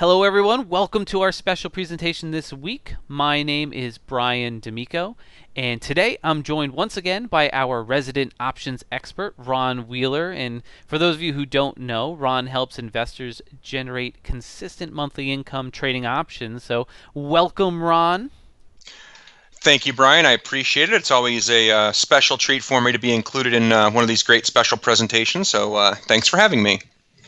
Hello, everyone. Welcome to our special presentation this week. My name is Brian D'Amico, and today I'm joined once again by our resident options expert, Ron Wheeler. And for those of you who don't know, Ron helps investors generate consistent monthly income trading options. So, welcome, Ron. Thank you, Brian. I appreciate it. It's always a special treat for me to be included in one of these great special presentations. So thanks for having me.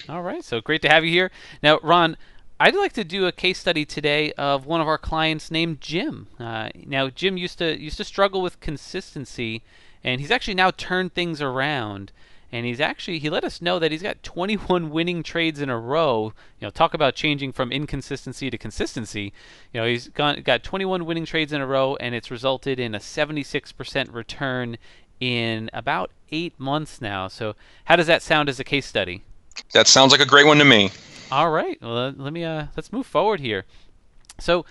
All right, so great to have you here. Now, Ron, I'd like to do a case study today of one of our clients named Jim. Now, Jim used to struggle with consistency, and he's actually now turned things around. And he let us know that he's got 21 winning trades in a row. Talk about changing from inconsistency to consistency. He's got 21 winning trades in a row, and it's resulted in a 76% return in about 8 months now. So, how does that sound as a case study? That sounds like a great one to me. All right. Well, let's move forward here. So,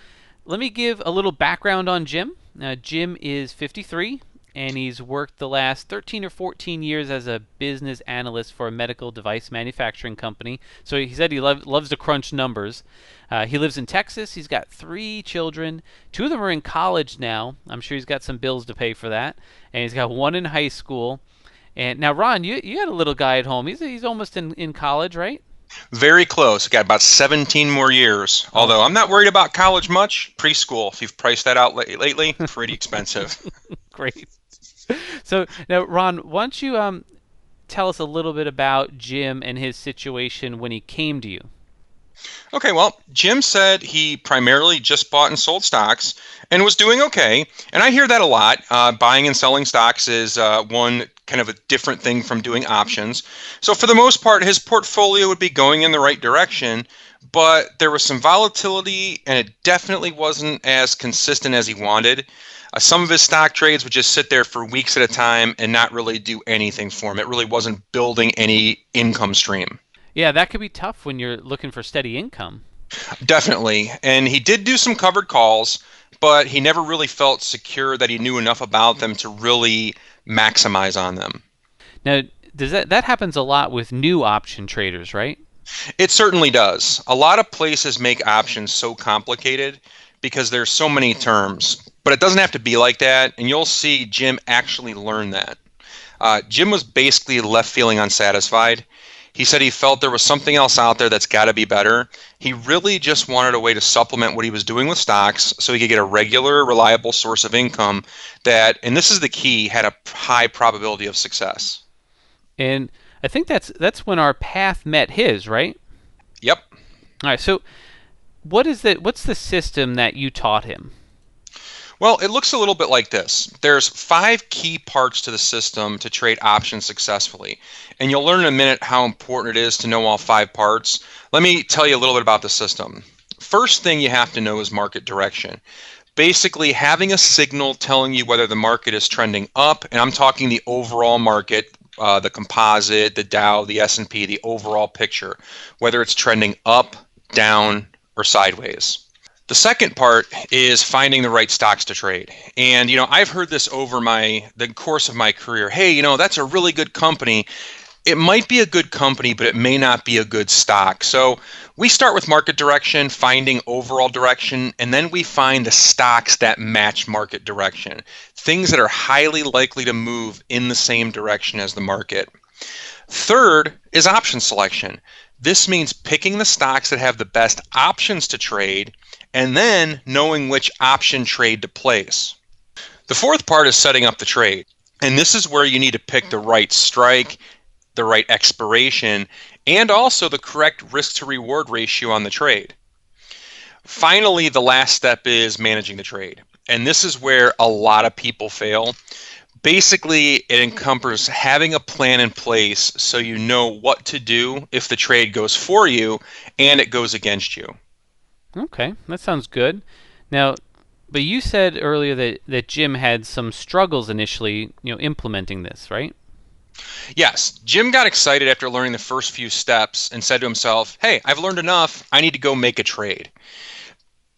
let me give a little background on Jim. Jim is 53, and he's worked the last 13 or 14 years as a business analyst for a medical device manufacturing company. So he said he loves to crunch numbers. He lives in Texas. He's got 3 children. 2 of them are in college now. I'm sure he's got some bills to pay for that. And he's got 1 in high school. And now, Ron, you had a little guy at home. He's almost in college, right? Very close. Got about 17 more years. Although I'm not worried about college much. Preschool, if you've priced that out lately, pretty expensive. Great. So now, Ron, why don't you tell us a little bit about Jim and his situation when he came to you? Okay, well, Jim said he primarily just bought and sold stocks and was doing okay. And I hear that a lot. Buying and selling stocks is one kind of a different thing from doing options. So for the most part, his portfolio would be going in the right direction, but there was some volatility and it definitely wasn't as consistent as he wanted. Some of his stock trades would just sit there for weeks at a time and not really do anything for him. It really wasn't building any income stream. Yeah, that could be tough when you're looking for steady income. Definitely. And he did do some covered calls, but he never really felt secure that he knew enough about them to really maximize on them. Now, does that happens a lot with new option traders, right? It certainly does. A lot of places make options so complicated because there's so many terms, but it doesn't have to be like that. And you'll see Jim actually learn that. Jim was basically left feeling unsatisfied. He said he felt there was something else out there that's got to be better. He really just wanted a way to supplement what he was doing with stocks so he could get a regular, reliable source of income that, and this is the key, had a high probability of success. And I think that's when our path met his, right? Yep. All right. So, what's the system that you taught him? Well, it looks a little bit like this. There's 5 key parts to the system to trade options successfully. And you'll learn in a minute how important it is to know all 5 parts. Let me tell you a little bit about the system. First thing you have to know is market direction. Basically, having a signal telling you whether the market is trending up, and I'm talking the overall market, the composite, the Dow, the S&P, the overall picture, whether it's trending up, down, or sideways. The second part is finding the right stocks to trade. And, I've heard this over the course of my career. Hey, that's a really good company. It might be a good company, but it may not be a good stock. So we start with market direction, finding overall direction, and then we find the stocks that match market direction, things that are highly likely to move in the same direction as the market. Third is option selection. This means picking the stocks that have the best options to trade and then knowing which option trade to place. The fourth part is setting up the trade. And this is where you need to pick the right strike, the right expiration, and also the correct risk to reward ratio on the trade. Finally, the last step is managing the trade. And this is where a lot of people fail. Basically, it encompasses having a plan in place so you know what to do if the trade goes for you and it goes against you. Okay, that sounds good. Now, but you said earlier that Jim had some struggles initially, implementing this, right? Yes, Jim got excited after learning the first few steps and said to himself, hey, I've learned enough. I need to go make a trade.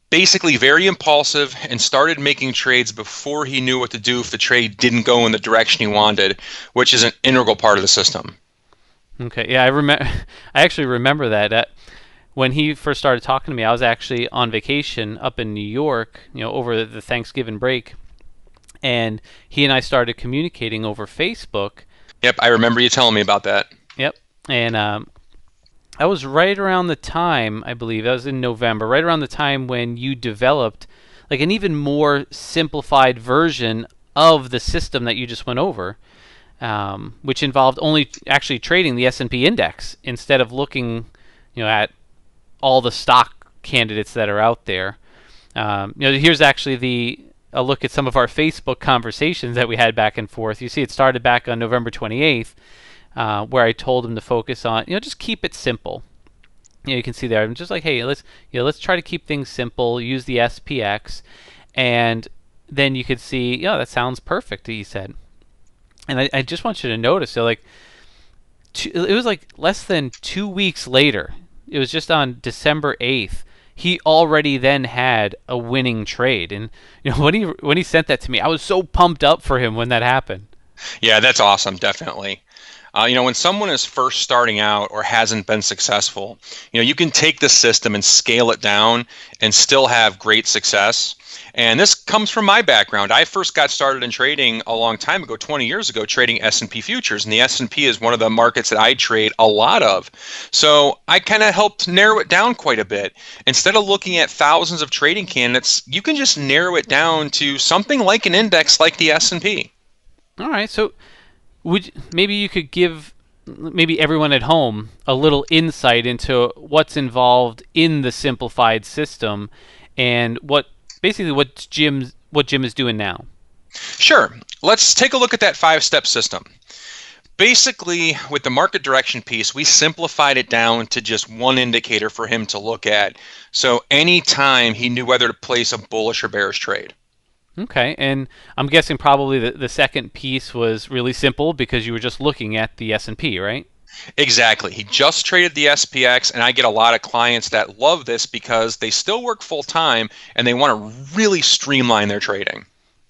Basically very impulsive and started making trades before he knew what to do if the trade didn't go in the direction he wanted, which is an integral part of the system. Okay, yeah, I actually remember that. when he first started talking to me, I was actually on vacation up in New York, over the Thanksgiving break, and he and I started communicating over Facebook. Yep, I remember you telling me about that. Yep. And I was right around the time, I believe, that was in November, right around the time when you developed like an even more simplified version of the system that you just went over, which involved only actually trading the S&P index instead of looking, at all the stock candidates that are out there. Here's actually a look at some of our Facebook conversations that we had back and forth. You see, it started back on November 28th, where I told him to focus on, just keep it simple. You can see there, I'm just like, hey, let's try to keep things simple. Use the SPX, and then you could see, that sounds perfect. He said, and I just want you to notice, it was like less than 2 weeks later. It was just on December 8th. He already then had a winning trade, and when he sent that to me, I was so pumped up for him when that happened. Yeah, that's awesome, definitely. When someone is first starting out or hasn't been successful, you can take the system and scale it down and still have great success. And this comes from my background. I first got started in trading a long time ago, 20 years ago, trading S&P futures. And the S&P is one of the markets that I trade a lot of. So I kind of helped narrow it down quite a bit. Instead of looking at thousands of trading candidates, you can just narrow it down to something like an index like the S&P. All right, so maybe you could give maybe everyone at home a little insight into what's involved in the simplified system and what Jim is doing now. Sure. Let's take a look at that 5-step system. Basically, with the market direction piece, we simplified it down to just one indicator for him to look at. So anytime he knew whether to place a bullish or bearish trade. Okay, and I'm guessing probably the second piece was really simple because you were just looking at the S&P, right? Exactly. He just traded the SPX, and I get a lot of clients that love this because they still work full time and they want to really streamline their trading.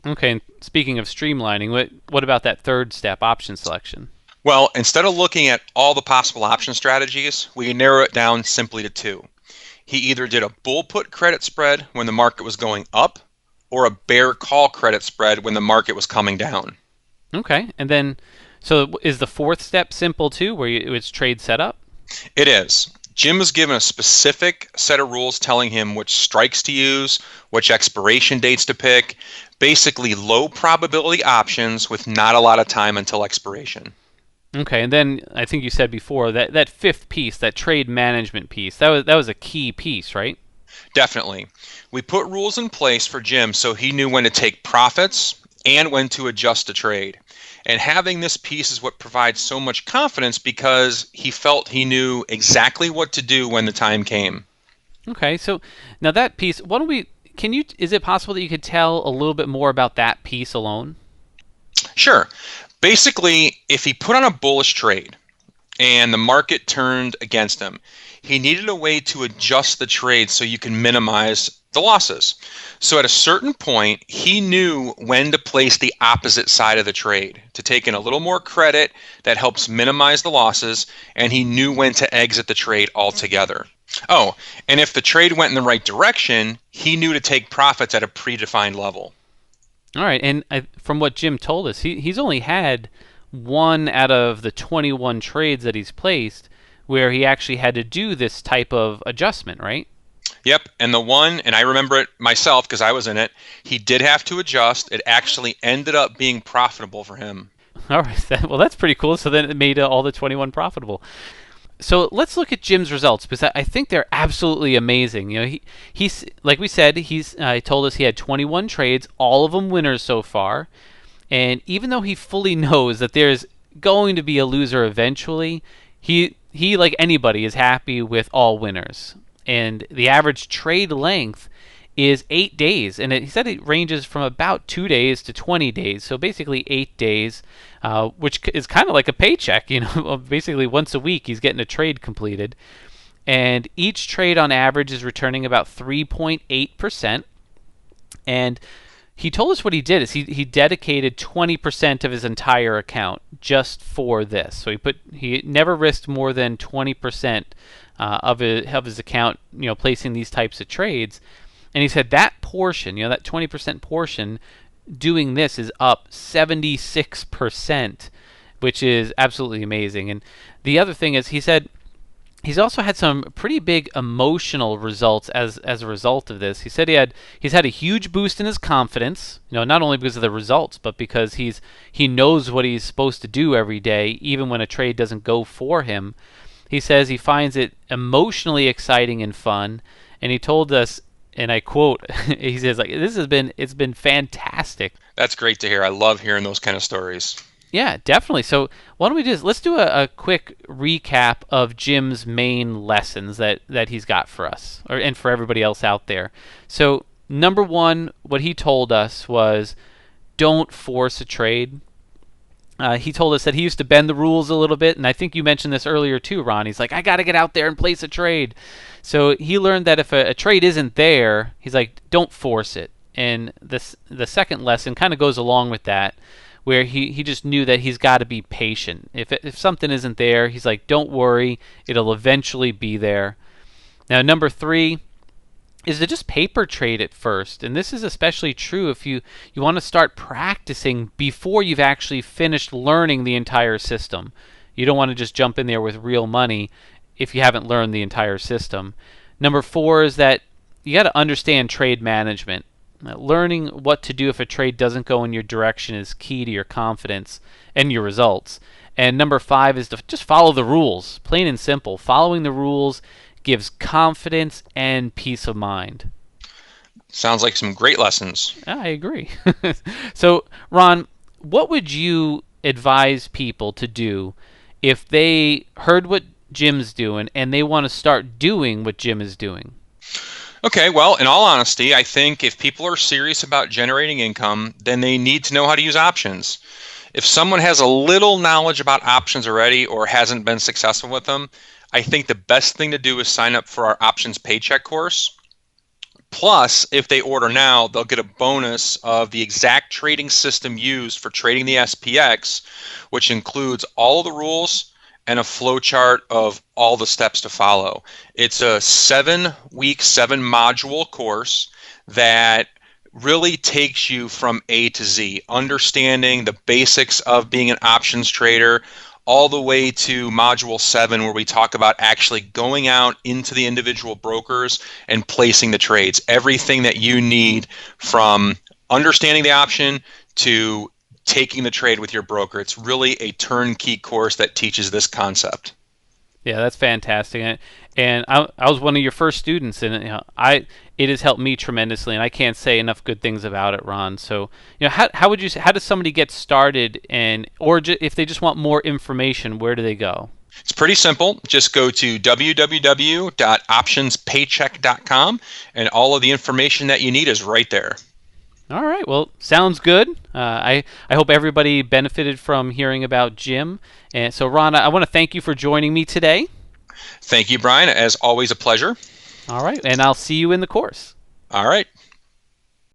Okay, and speaking of streamlining, what about that third step, option selection? Well, instead of looking at all the possible option strategies, we narrow it down simply to two. He either did a bull put credit spread when the market was going up, or a bear call credit spread when the market was coming down. Okay, and then, so is the fourth step simple too, where it's trade setup? It is. Jim was given a specific set of rules telling him which strikes to use, which expiration dates to pick, basically low probability options with not a lot of time until expiration. Okay, and then I think you said before that fifth piece, that trade management piece, that was a key piece, right? Definitely. We put rules in place for Jim so he knew when to take profits and when to adjust a trade. And having this piece is what provides so much confidence because he felt he knew exactly what to do when the time came. Okay, so now that piece, is it possible that you could tell a little bit more about that piece alone? Sure. Basically, if he put on a bullish trade and the market turned against him, he needed a way to adjust the trade so you can minimize the losses. So at a certain point, he knew when to place the opposite side of the trade to take in a little more credit that helps minimize the losses, and he knew when to exit the trade altogether. Oh, and if the trade went in the right direction, he knew to take profits at a predefined level. All right, and from what Jim told us, he's only had one out of the 21 trades that he's placed where he actually had to do this type of adjustment, right? Yep, and I remember it myself because I was in it, he did have to adjust. It actually ended up being profitable for him. All right, well, that's pretty cool. So then it made all the 21 profitable. So let's look at Jim's results because I think they're absolutely amazing. He's like we said, he told us he had 21 trades, all of them winners so far. And even though he fully knows that there's going to be a loser eventually, he like anybody is happy with all winners. And the average trade length is 8 days, and he said it ranges from about 2 days to 20 days. So basically 8 days, which is kind of like a paycheck. Basically once a week he's getting a trade completed, and each trade on average is returning about 3.8%. And he told us what he did is he dedicated 20% of his entire account just for this. So he never risked more than 20% of his account, placing these types of trades. And he said that portion, that 20% portion, doing this is up 76%, which is absolutely amazing. And the other thing is, he said he's also had some pretty big emotional results as a result of this. He said he's had a huge boost in his confidence, not only because of the results, but because he knows what he's supposed to do every day, even when a trade doesn't go for him. He says he finds it emotionally exciting and fun, and he told us, and I quote, he says, like, it's been fantastic. That's great to hear. I love hearing those kind of stories. Yeah, definitely. So why don't we do this? Let's do a quick recap of Jim's main lessons that he's got for us, and for everybody else out there. So number one, what he told us was, don't force a trade. He told us that he used to bend the rules a little bit, and I think you mentioned this earlier too, Ron. He's like, I got to get out there and place a trade. So he learned that if a trade isn't there, he's like, don't force it. And the second lesson kind of goes along with that, where he just knew that he's got to be patient. If something isn't there, he's like, don't worry, it'll eventually be there. Now, number three is to just paper trade at first. And this is especially true if you want to start practicing before you've actually finished learning the entire system. You don't want to just jump in there with real money if you haven't learned the entire system. Number four is that you got to understand trade management. Learning what to do if a trade doesn't go in your direction is key to your confidence and your results. And number five is to just follow the rules. Plain and simple. Following the rules gives confidence and peace of mind. Sounds like some great lessons. I agree. So, Ron, what would you advise people to do if they heard what Jim's doing and they want to start doing what Jim is doing? Okay, well, in all honesty, I think if people are serious about generating income, then they need to know how to use options. If someone has a little knowledge about options already or hasn't been successful with them, I think the best thing to do is sign up for our options paycheck course. Plus, if they order now, they'll get a bonus of the exact trading system used for trading the SPX, which includes all of the rules and a flowchart of all the steps to follow. It's a 7-week, 7-module course that really takes you from A to Z, understanding the basics of being an options trader, all the way to module 7, where we talk about actually going out into the individual brokers and placing the trades. Everything that you need, from understanding the option to taking the trade with your broker. It's really a turnkey course that teaches this concept. Yeah, that's fantastic. And I was one of your first students, and it has helped me tremendously, and I can't say enough good things about it, Ron. So, how does somebody get started, if they just want more information, where do they go? It's pretty simple. Just go to www.optionspaycheck.com, and all of the information that you need is right there. All right. Well, sounds good. I hope everybody benefited from hearing about Jim. And so, Ron, I want to thank you for joining me today. Thank you, Brian. As always, a pleasure. All right. And I'll see you in the course. All right.